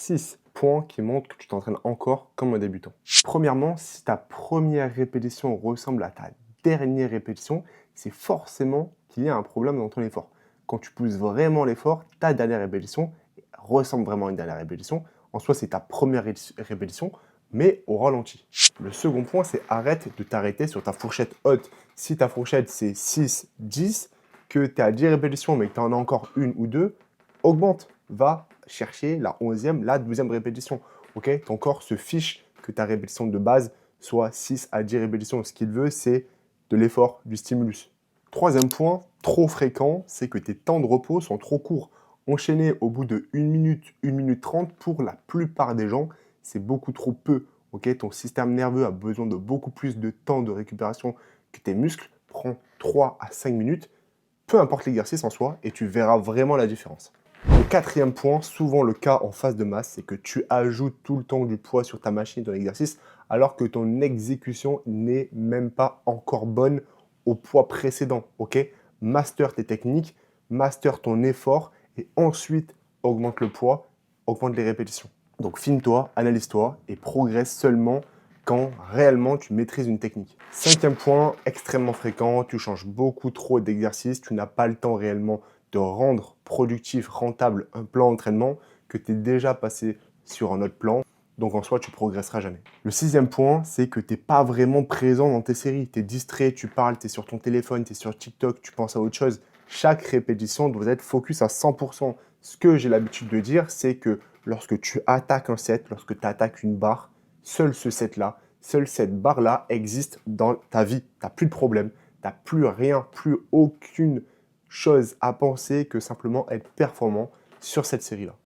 6 points qui montrent que tu t'entraînes encore comme un débutant. Premièrement, si ta première répétition ressemble à ta dernière répétition, c'est forcément qu'il y a un problème dans ton effort. Quand tu pousses vraiment l'effort, ta dernière répétition ressemble vraiment à une dernière répétition. En soi, c'est ta première répétition, mais au ralenti. Le second point, c'est arrête de t'arrêter sur ta fourchette haute. Si ta fourchette, c'est 6, 10, que tu es à 10 répétitions, mais que tu en as encore une ou deux, augmente. Va chercher la 11e, la 12e répétition. Okay, ton corps se fiche que ta répétition de base soit 6 à 10 répétitions. Ce qu'il veut, c'est de l'effort, du stimulus. Troisième point, trop fréquent, c'est que tes temps de repos sont trop courts. Enchaîner au bout de 1 minute 30, pour la plupart des gens, c'est beaucoup trop peu. Okay, ton système nerveux a besoin de beaucoup plus de temps de récupération que tes muscles. Prends 3 à 5 minutes, peu importe l'exercice en soi, et tu verras vraiment la différence. Le quatrième point, souvent le cas en phase de masse, c'est que tu ajoutes tout le temps du poids sur ta machine de l'exercice alors que ton exécution n'est même pas encore bonne au poids précédent. Okay, master tes techniques, master ton effort et ensuite augmente le poids, augmente les répétitions. Donc filme-toi, analyse-toi et progresse seulement quand réellement tu maîtrises une technique. Cinquième point, extrêmement fréquent, tu changes beaucoup trop d'exercices, tu n'as pas le temps réellement de rendre productif, rentable un plan d'entraînement que tu es déjà passé sur un autre plan. Donc en soi, tu progresseras jamais. Le sixième point, c'est que tu n'es pas vraiment présent dans tes séries. Tu es distrait, tu parles, tu es sur ton téléphone, tu es sur TikTok, tu penses à autre chose. Chaque répétition doit être focus à 100%. Ce que j'ai l'habitude de dire, c'est que lorsque tu attaques un set, lorsque tu attaques une barre, seul ce set-là, seule cette barre-là existe dans ta vie. Tu n'as plus de problème, tu n'as plus rien, plus aucune chose à penser que simplement être performant sur cette série-là.